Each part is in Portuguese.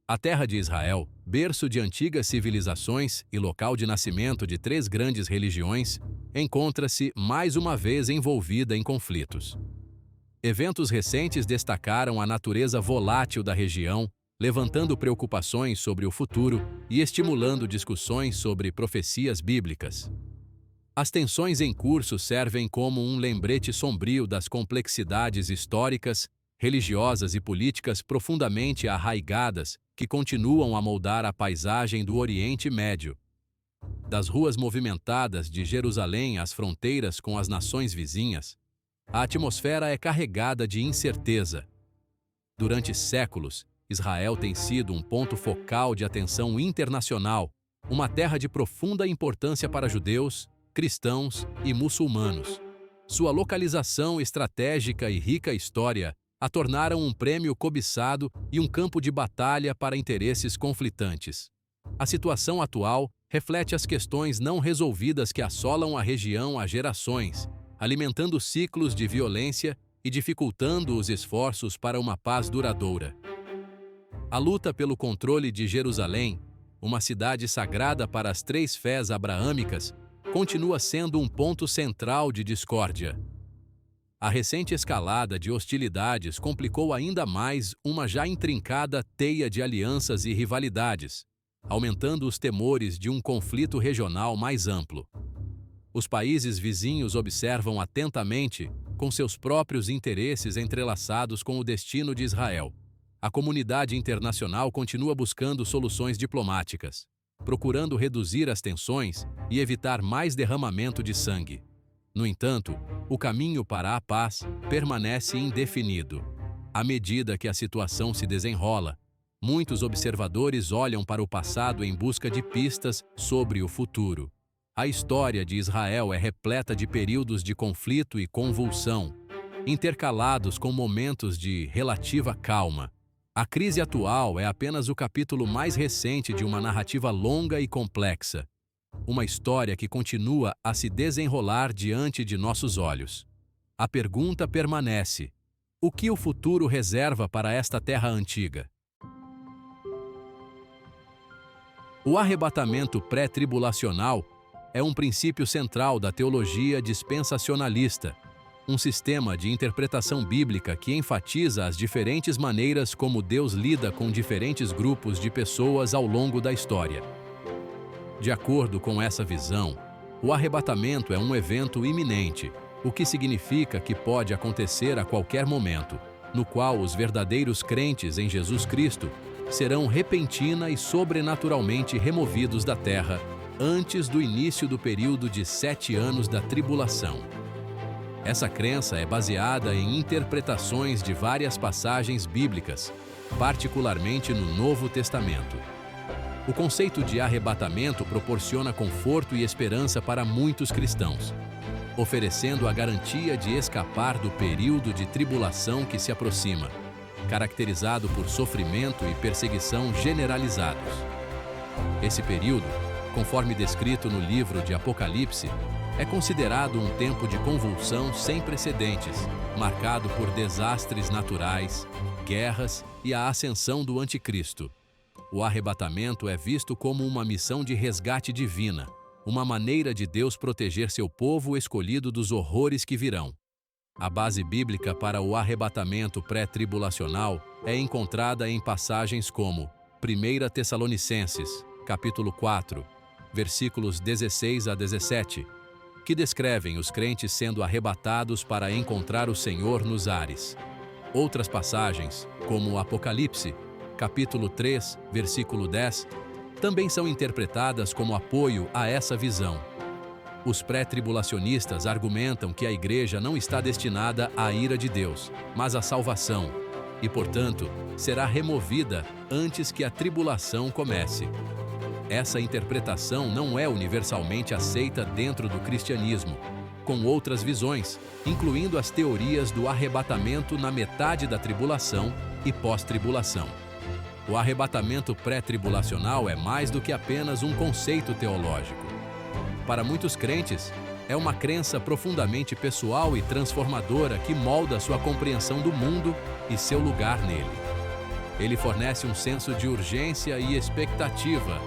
A terra de Israel, berço de antigas civilizações e local de nascimento de três grandes religiões, encontra-se mais uma vez envolvida em conflitos. Eventos recentes destacaram a natureza volátil da região, levantando preocupações sobre o futuro e estimulando discussões sobre profecias bíblicas. As tensões em curso servem como um lembrete sombrio das complexidades históricas, religiosas e políticas profundamente arraigadas que continuam a moldar a paisagem do Oriente Médio. Das ruas movimentadas de Jerusalém às fronteiras com as nações vizinhas, a atmosfera é carregada de incerteza. Durante séculos, Israel tem sido um ponto focal de atenção internacional, uma terra de profunda importância para judeus, cristãos e muçulmanos. Sua localização estratégica e rica história a tornaram um prêmio cobiçado e um campo de batalha para interesses conflitantes. A situação atual reflete as questões não resolvidas que assolam a região há gerações, alimentando ciclos de violência e dificultando os esforços para uma paz duradoura. A luta pelo controle de Jerusalém, uma cidade sagrada para as três fés abraâmicas, continua sendo um ponto central de discórdia. A recente escalada de hostilidades complicou ainda mais uma já intrincada teia de alianças e rivalidades, aumentando os temores de um conflito regional mais amplo. Os países vizinhos observam atentamente, com seus próprios interesses entrelaçados com o destino de Israel. A comunidade internacional continua buscando soluções diplomáticas, procurando reduzir as tensões e evitar mais derramamento de sangue. No entanto, o caminho para a paz permanece indefinido. À medida que a situação se desenrola, muitos observadores olham para o passado em busca de pistas sobre o futuro. A história de Israel é repleta de períodos de conflito e convulsão, intercalados com momentos de relativa calma. A crise atual é apenas o capítulo mais recente de uma narrativa longa e complexa. Uma história que continua a se desenrolar diante de nossos olhos. A pergunta permanece: o que o futuro reserva para esta terra antiga? O arrebatamento pré-tribulacional é um princípio central da teologia dispensacionalista, um sistema de interpretação bíblica que enfatiza as diferentes maneiras como Deus lida com diferentes grupos de pessoas ao longo da história. De acordo com essa visão, o arrebatamento é um evento iminente, o que significa que pode acontecer a qualquer momento, no qual os verdadeiros crentes em Jesus Cristo serão repentina e sobrenaturalmente removidos da terra antes do início do período de 7 anos da tribulação. Essa crença é baseada em interpretações de várias passagens bíblicas, particularmente no Novo Testamento. O conceito de arrebatamento proporciona conforto e esperança para muitos cristãos, oferecendo a garantia de escapar do período de tribulação que se aproxima, caracterizado por sofrimento e perseguição generalizados. Esse período, conforme descrito no livro de Apocalipse, é considerado um tempo de convulsão sem precedentes, marcado por desastres naturais, guerras e a ascensão do Anticristo. O arrebatamento é visto como uma missão de resgate divina, uma maneira de Deus proteger seu povo escolhido dos horrores que virão. A base bíblica para o arrebatamento pré-tribulacional é encontrada em passagens como 1 Tessalonicenses, capítulo 4, versículos 16 a 17, que descrevem os crentes sendo arrebatados para encontrar o Senhor nos ares. Outras passagens, como Apocalipse, capítulo 3, versículo 10, também são interpretadas como apoio a essa visão. Os pré-tribulacionistas argumentam que a igreja não está destinada à ira de Deus, mas à salvação, e, portanto, será removida antes que a tribulação comece. Essa interpretação não é universalmente aceita dentro do cristianismo, com outras visões, incluindo as teorias do arrebatamento na metade da tribulação e pós-tribulação. O arrebatamento pré-tribulacional é mais do que apenas um conceito teológico. Para muitos crentes, é uma crença profundamente pessoal e transformadora que molda sua compreensão do mundo e seu lugar nele. Ele fornece um senso de urgência e expectativa,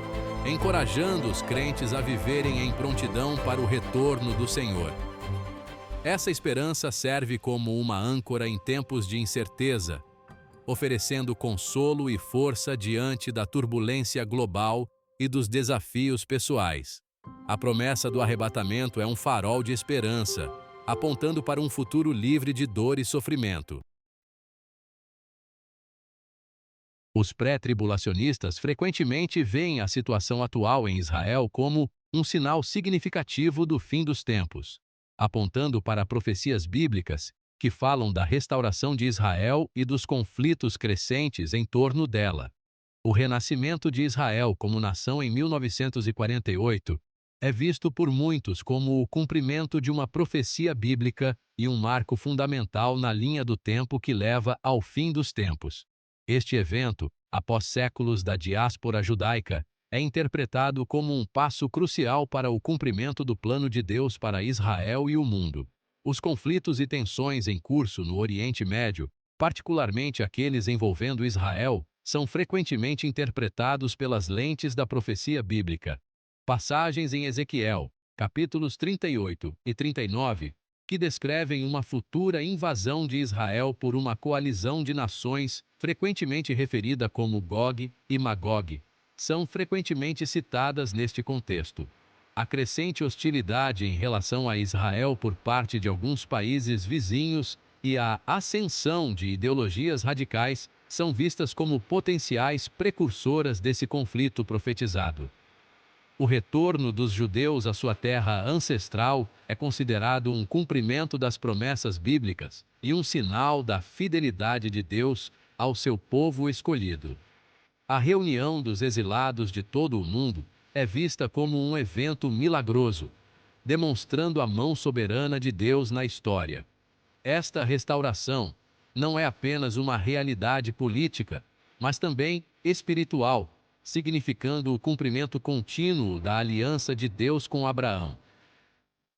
encorajando os crentes a viverem em prontidão para o retorno do Senhor. Essa esperança serve como uma âncora em tempos de incerteza, oferecendo consolo e força diante da turbulência global e dos desafios pessoais. A promessa do arrebatamento é um farol de esperança, apontando para um futuro livre de dor e sofrimento. Os pré-tribulacionistas frequentemente veem a situação atual em Israel como um sinal significativo do fim dos tempos, apontando para profecias bíblicas que falam da restauração de Israel e dos conflitos crescentes em torno dela. O renascimento de Israel como nação em 1948 é visto por muitos como o cumprimento de uma profecia bíblica e um marco fundamental na linha do tempo que leva ao fim dos tempos. Este evento, após séculos da diáspora judaica, é interpretado como um passo crucial para o cumprimento do plano de Deus para Israel e o mundo. Os conflitos e tensões em curso no Oriente Médio, particularmente aqueles envolvendo Israel, são frequentemente interpretados pelas lentes da profecia bíblica. Passagens em Ezequiel, capítulos 38 e 39, que descrevem uma futura invasão de Israel por uma coalizão de nações, frequentemente referida como Gog e Magog, são frequentemente citadas neste contexto. A crescente hostilidade em relação a Israel por parte de alguns países vizinhos e a ascensão de ideologias radicais são vistas como potenciais precursoras desse conflito profetizado. O retorno dos judeus à sua terra ancestral é considerado um cumprimento das promessas bíblicas e um sinal da fidelidade de Deus ao seu povo escolhido. A reunião dos exilados de todo o mundo é vista como um evento milagroso, demonstrando a mão soberana de Deus na história. Esta restauração não é apenas uma realidade política, mas também espiritual, significando o cumprimento contínuo da aliança de Deus com Abraão.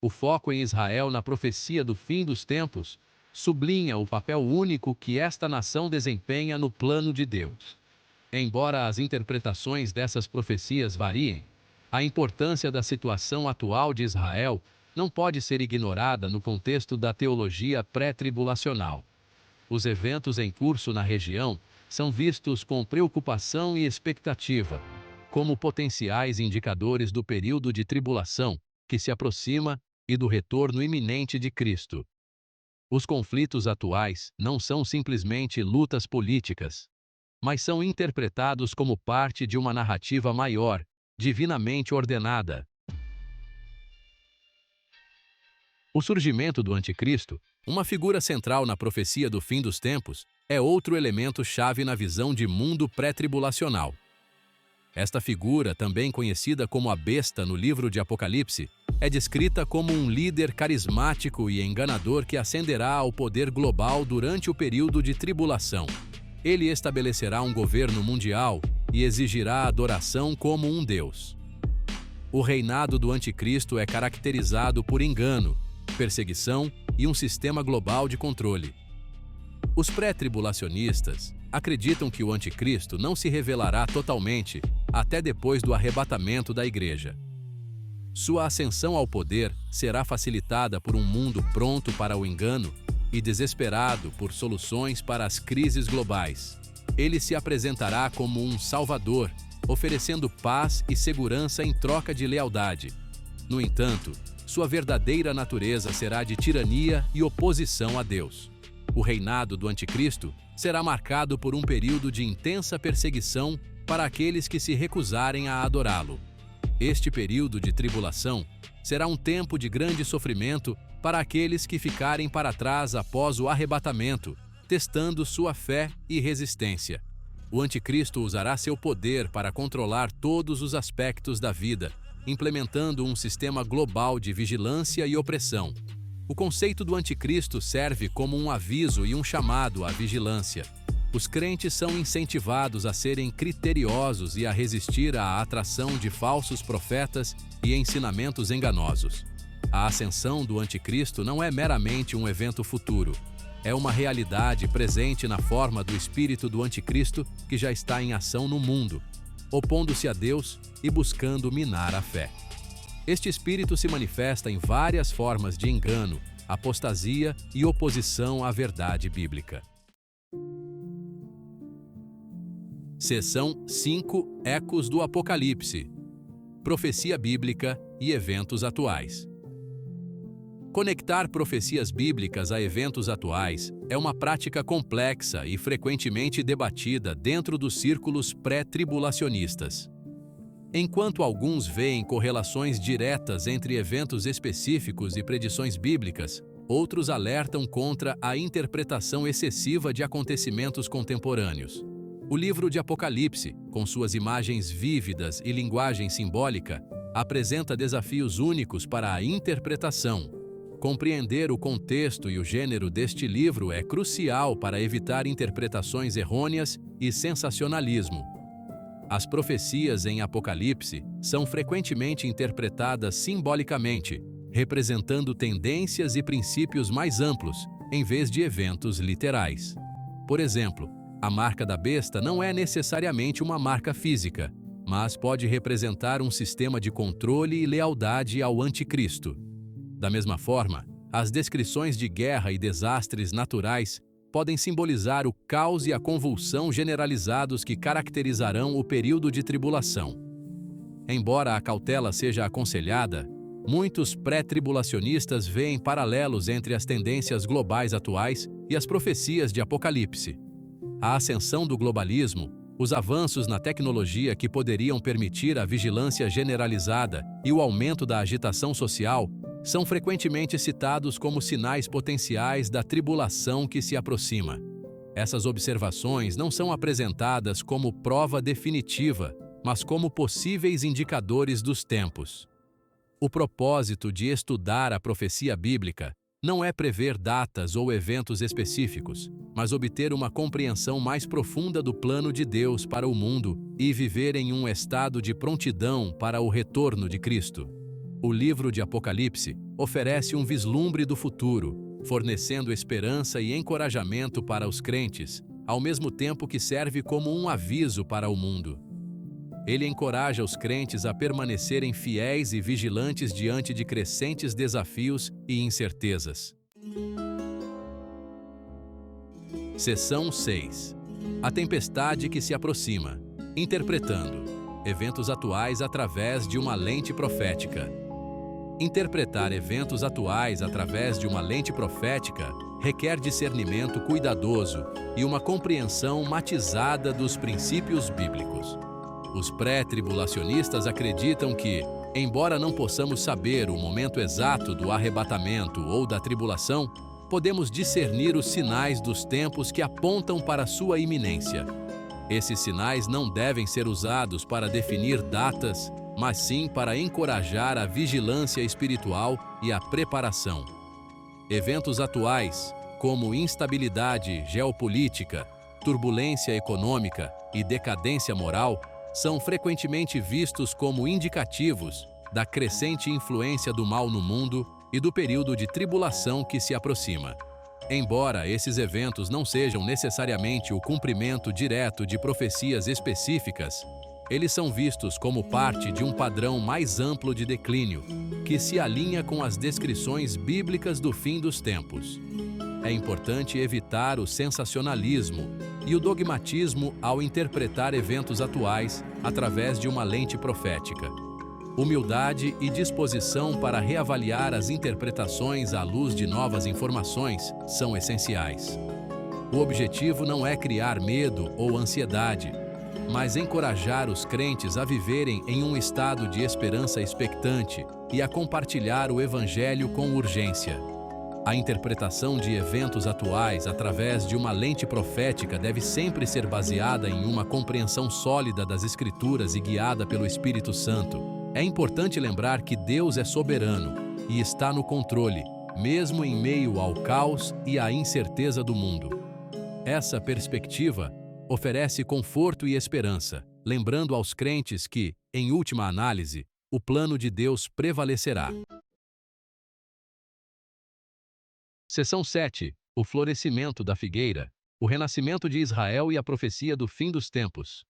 O foco em Israel na profecia do fim dos tempos sublinha o papel único que esta nação desempenha no plano de Deus. Embora as interpretações dessas profecias variem, a importância da situação atual de Israel não pode ser ignorada no contexto da teologia pré-tribulacional. Os eventos em curso na região são vistos com preocupação e expectativa, como potenciais indicadores do período de tribulação que se aproxima e do retorno iminente de Cristo. Os conflitos atuais não são simplesmente lutas políticas, mas são interpretados como parte de uma narrativa maior, divinamente ordenada. O surgimento do Anticristo, uma figura central na profecia do fim dos tempos, é outro elemento-chave na visão de mundo pré-tribulacional. Esta figura, também conhecida como a besta no livro de Apocalipse, é descrita como um líder carismático e enganador que ascenderá ao poder global durante o período de tribulação. Ele estabelecerá um governo mundial e exigirá adoração como um deus. O reinado do Anticristo é caracterizado por engano, perseguição e um sistema global de controle. Os pré-tribulacionistas acreditam que o Anticristo não se revelará totalmente até depois do arrebatamento da Igreja. Sua ascensão ao poder será facilitada por um mundo pronto para o engano e desesperado por soluções para as crises globais. Ele se apresentará como um salvador, oferecendo paz e segurança em troca de lealdade. No entanto, sua verdadeira natureza será de tirania e oposição a Deus. O reinado do Anticristo será marcado por um período de intensa perseguição para aqueles que se recusarem a adorá-lo. Este período de tribulação será um tempo de grande sofrimento para aqueles que ficarem para trás após o arrebatamento, testando sua fé e resistência. O Anticristo usará seu poder para controlar todos os aspectos da vida, implementando um sistema global de vigilância e opressão. O conceito do Anticristo serve como um aviso e um chamado à vigilância. Os crentes são incentivados a serem criteriosos e a resistir à atração de falsos profetas e ensinamentos enganosos. A ascensão do Anticristo não é meramente um evento futuro. é uma realidade presente na forma do espírito do anticristo que já está em ação no mundo, opondo-se a Deus e buscando minar a fé. Este espírito se manifesta em várias formas de engano, apostasia e oposição à verdade bíblica. Seção 5. Ecos do Apocalipse. Profecia bíblica e eventos atuais. Conectar profecias bíblicas a eventos atuais é uma prática complexa e frequentemente debatida dentro dos círculos pré-tribulacionistas. Enquanto alguns veem correlações diretas entre eventos específicos e predições bíblicas, outros alertam contra a interpretação excessiva de acontecimentos contemporâneos. O livro de Apocalipse, com suas imagens vívidas e linguagem simbólica, apresenta desafios únicos para a interpretação. Compreender o contexto e o gênero deste livro é crucial para evitar interpretações errôneas e sensacionalismo. As profecias em Apocalipse são frequentemente interpretadas simbolicamente, representando tendências e princípios mais amplos, em vez de eventos literais. Por exemplo, a marca da besta não é necessariamente uma marca física, mas pode representar um sistema de controle e lealdade ao anticristo. Da mesma forma, as descrições de guerra e desastres naturais podem simbolizar o caos e a convulsão generalizados que caracterizarão o período de tribulação. Embora a cautela seja aconselhada, muitos pré-tribulacionistas veem paralelos entre as tendências globais atuais e as profecias de Apocalipse. A ascensão do globalismo, os avanços na tecnologia que poderiam permitir a vigilância generalizada e o aumento da agitação social são frequentemente citados como sinais potenciais da tribulação que se aproxima. Essas observações não são apresentadas como prova definitiva, mas como possíveis indicadores dos tempos. O propósito de estudar a profecia bíblica não é prever datas ou eventos específicos, mas obter uma compreensão mais profunda do plano de Deus para o mundo e viver em um estado de prontidão para o retorno de Cristo. O livro de Apocalipse oferece um vislumbre do futuro, fornecendo esperança e encorajamento para os crentes, ao mesmo tempo que serve como um aviso para o mundo. Ele encoraja os crentes a permanecerem fiéis e vigilantes diante de crescentes desafios e incertezas. Seção 6. A tempestade que se aproxima. Interpretando eventos atuais através de uma lente profética. Interpretar eventos atuais através de uma lente profética requer discernimento cuidadoso e uma compreensão matizada dos princípios bíblicos. Os pré-tribulacionistas acreditam que, embora não possamos saber o momento exato do arrebatamento ou da tribulação, podemos discernir os sinais dos tempos que apontam para sua iminência. Esses sinais não devem ser usados para definir datas, mas sim para encorajar a vigilância espiritual e a preparação. Eventos atuais, como instabilidade geopolítica, turbulência econômica e decadência moral, são frequentemente vistos como indicativos da crescente influência do mal no mundo e do período de tribulação que se aproxima. Embora esses eventos não sejam necessariamente o cumprimento direto de profecias específicas, eles são vistos como parte de um padrão mais amplo de declínio, que se alinha com as descrições bíblicas do fim dos tempos. É importante evitar o sensacionalismo e o dogmatismo ao interpretar eventos atuais através de uma lente profética. Humildade e disposição para reavaliar as interpretações à luz de novas informações são essenciais. O objetivo não é criar medo ou ansiedade, mas encorajar os crentes a viverem em um estado de esperança expectante e a compartilhar o Evangelho com urgência. A interpretação de eventos atuais através de uma lente profética deve sempre ser baseada em uma compreensão sólida das Escrituras e guiada pelo Espírito Santo. É importante lembrar que Deus é soberano e está no controle, mesmo em meio ao caos e à incerteza do mundo. Essa perspectiva oferece conforto e esperança, lembrando aos crentes que, em última análise, o plano de Deus prevalecerá. Seção 7. o florescimento da figueira, o renascimento de Israel e a profecia do fim dos tempos.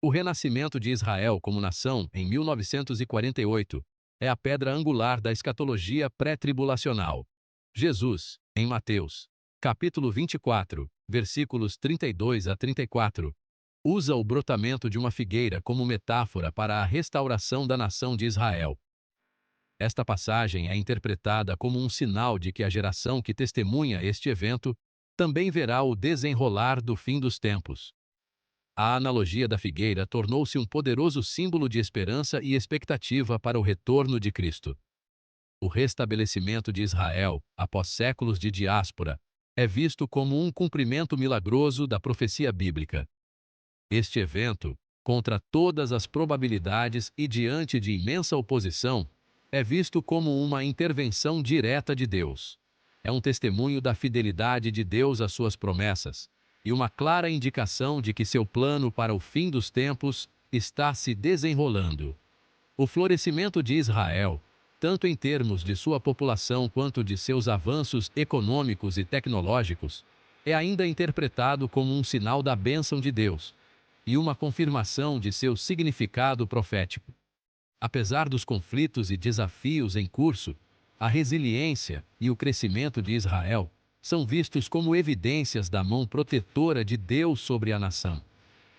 O renascimento de Israel como nação, em 1948, é a pedra angular da escatologia pré-tribulacional. Jesus, em Mateus, capítulo 24, versículos 32 a 34, usa o brotamento de uma figueira como metáfora para a restauração da nação de Israel. Esta passagem é interpretada como um sinal de que a geração que testemunha este evento também verá o desenrolar do fim dos tempos. A analogia da figueira tornou-se um poderoso símbolo de esperança e expectativa para o retorno de Cristo. O restabelecimento de Israel, após séculos de diáspora, é visto como um cumprimento milagroso da profecia bíblica. Este evento, contra todas as probabilidades e diante de imensa oposição, é visto como uma intervenção direta de Deus. É um testemunho da fidelidade de Deus às suas promessas e uma clara indicação de que seu plano para o fim dos tempos está se desenrolando. O florescimento de Israel, tanto em termos de sua população quanto de seus avanços econômicos e tecnológicos, é ainda interpretado como um sinal da bênção de Deus e uma confirmação de seu significado profético. Apesar dos conflitos e desafios em curso, a resiliência e o crescimento de Israel são vistos como evidências da mão protetora de Deus sobre a nação.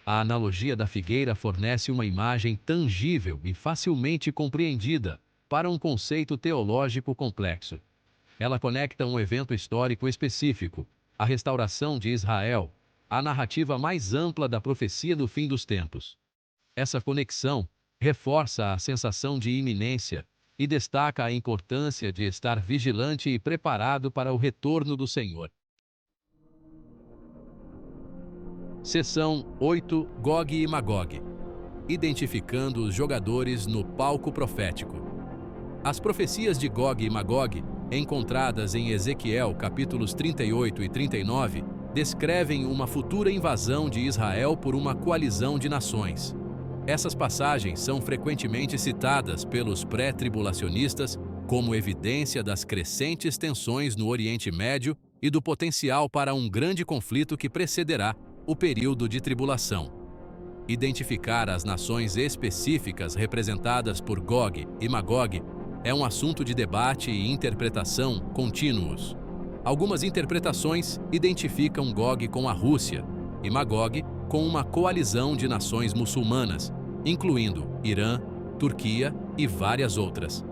A analogia da figueira fornece uma imagem tangível e facilmente compreendida para um conceito teológico complexo. Ela conecta um evento histórico específico, a restauração de Israel, à narrativa mais ampla da profecia do fim dos tempos. Essa conexão reforça a sensação de iminência e destaca a importância de estar vigilante e preparado para o retorno do Senhor. Seção 8. Gog e Magog. Identificando os jogadores no palco profético. As profecias de Gog e Magog, encontradas em Ezequiel capítulos 38 e 39, descrevem uma futura invasão de Israel por uma coalizão de nações. Essas passagens são frequentemente citadas pelos pré-tribulacionistas como evidência das crescentes tensões no Oriente Médio e do potencial para um grande conflito que precederá o período de tribulação. Identificar as nações específicas representadas por Gog e Magog é um assunto de debate e interpretação contínuos. Algumas interpretações identificam Gog com a Rússia e Magog com uma coalizão de nações muçulmanas, incluindo Irã, Turquia e várias outras.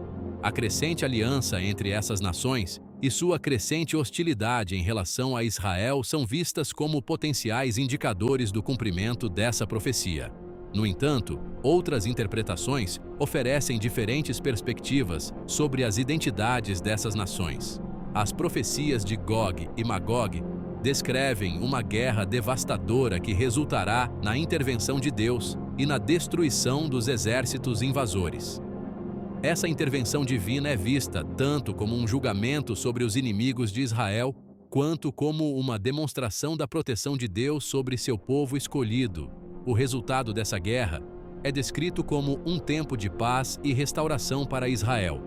A crescente aliança entre essas nações e sua crescente hostilidade em relação a Israel são vistas como potenciais indicadores do cumprimento dessa profecia. No entanto, outras interpretações oferecem diferentes perspectivas sobre as identidades dessas nações. As profecias de Gog e Magog descrevem uma guerra devastadora que resultará na intervenção de Deus e na destruição dos exércitos invasores. Essa intervenção divina é vista tanto como um julgamento sobre os inimigos de Israel, quanto como uma demonstração da proteção de Deus sobre seu povo escolhido. O resultado dessa guerra é descrito como um tempo de paz e restauração para Israel.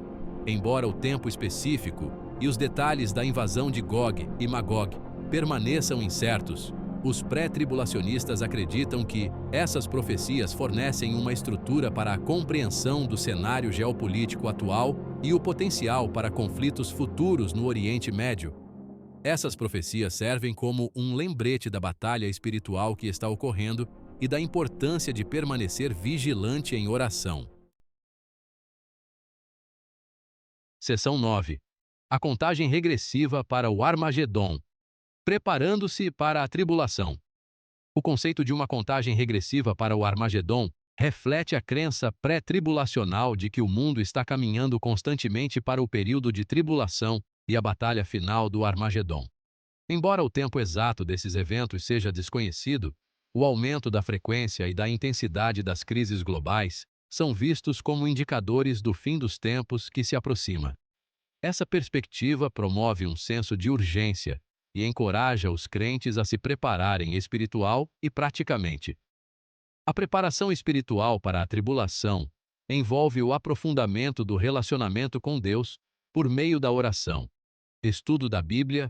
Embora o tempo específico e os detalhes da invasão de Gog e Magog permaneçam incertos, os pré-tribulacionistas acreditam que essas profecias fornecem uma estrutura para a compreensão do cenário geopolítico atual e o potencial para conflitos futuros no Oriente Médio. Essas profecias servem como um lembrete da batalha espiritual que está ocorrendo e da importância de permanecer vigilante em oração. Seção 9. A contagem regressiva para o Armagedon. Preparando-se para a tribulação. O conceito de uma contagem regressiva para o Armagedon reflete a crença pré-tribulacional de que o mundo está caminhando constantemente para o período de tribulação e a batalha final do Armagedon. Embora o tempo exato desses eventos seja desconhecido, o aumento da frequência e da intensidade das crises globais são vistos como indicadores do fim dos tempos que se aproxima. Essa perspectiva promove um senso de urgência e encoraja os crentes a se prepararem espiritual e praticamente. A preparação espiritual para a tribulação envolve o aprofundamento do relacionamento com Deus por meio da oração, estudo da Bíblia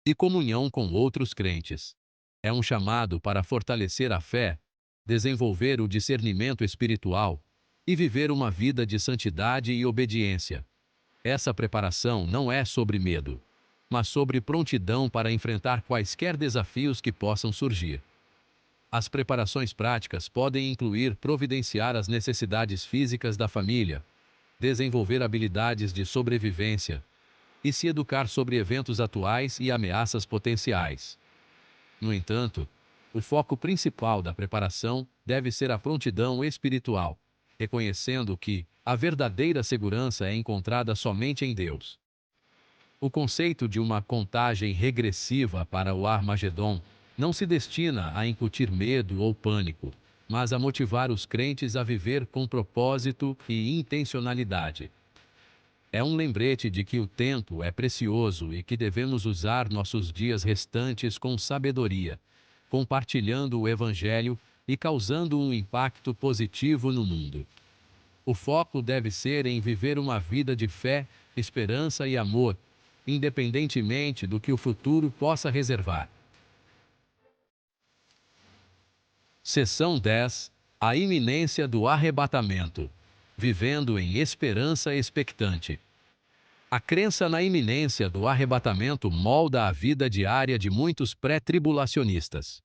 e comunhão com outros crentes. É um chamado para fortalecer a fé, desenvolver o discernimento espiritual e viver uma vida de santidade e obediência. Essa preparação não é sobre medo, mas sobre prontidão para enfrentar quaisquer desafios que possam surgir. As preparações práticas podem incluir providenciar as necessidades físicas da família, desenvolver habilidades de sobrevivência e se educar sobre eventos atuais e ameaças potenciais. No entanto, o foco principal da preparação deve ser a prontidão espiritual, reconhecendo que a verdadeira segurança é encontrada somente em Deus. O conceito de uma contagem regressiva para o Armagedon não se destina a incutir medo ou pânico, mas a motivar os crentes a viver com propósito e intencionalidade. É um lembrete de que o tempo é precioso e que devemos usar nossos dias restantes com sabedoria, compartilhando o Evangelho e causando um impacto positivo no mundo. O foco deve ser em viver uma vida de fé, esperança e amor, independentemente do que o futuro possa reservar. Seção 10. A iminência do arrebatamento. Vivendo em esperança expectante. A crença na iminência do arrebatamento molda a vida diária de muitos pré-tribulacionistas.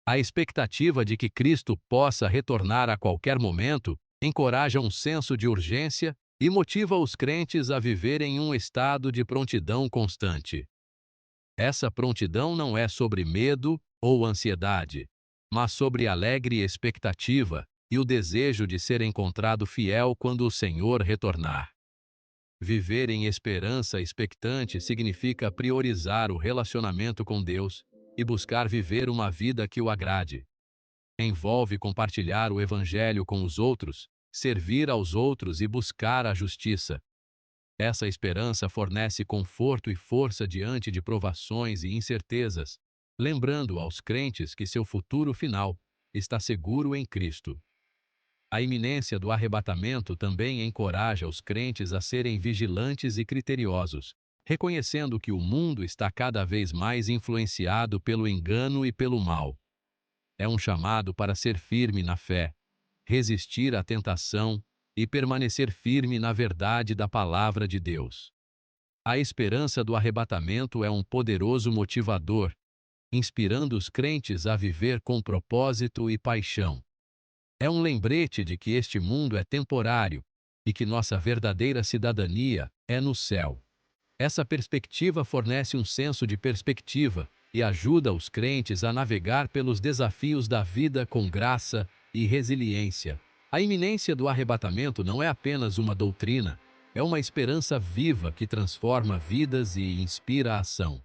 A expectativa de que Cristo possa retornar a qualquer momento encoraja um senso de urgência e motiva os crentes a viver em um estado de prontidão constante. Essa prontidão não é sobre medo ou ansiedade, mas sobre alegre expectativa e o desejo de ser encontrado fiel quando o Senhor retornar. Viver em esperança expectante significa priorizar o relacionamento com Deus e buscar viver uma vida que o agrade. Envolve compartilhar o Evangelho com os outros, servir aos outros e buscar a justiça. Essa esperança fornece conforto e força diante de provações e incertezas, lembrando aos crentes que seu futuro final está seguro em Cristo. A iminência do arrebatamento também encoraja os crentes a serem vigilantes e criteriosos, reconhecendo que o mundo está cada vez mais influenciado pelo engano e pelo mal. É um chamado para ser firme na fé, resistir à tentação e permanecer firme na verdade da palavra de Deus. A esperança do arrebatamento é um poderoso motivador, inspirando os crentes a viver com propósito e paixão. É um lembrete de que este mundo é temporário e que nossa verdadeira cidadania é no céu. Essa perspectiva fornece um senso de perspectiva e ajuda os crentes a navegar pelos desafios da vida com graça e resiliência. A iminência do arrebatamento não é apenas uma doutrina, é uma esperança viva que transforma vidas e inspira a ação.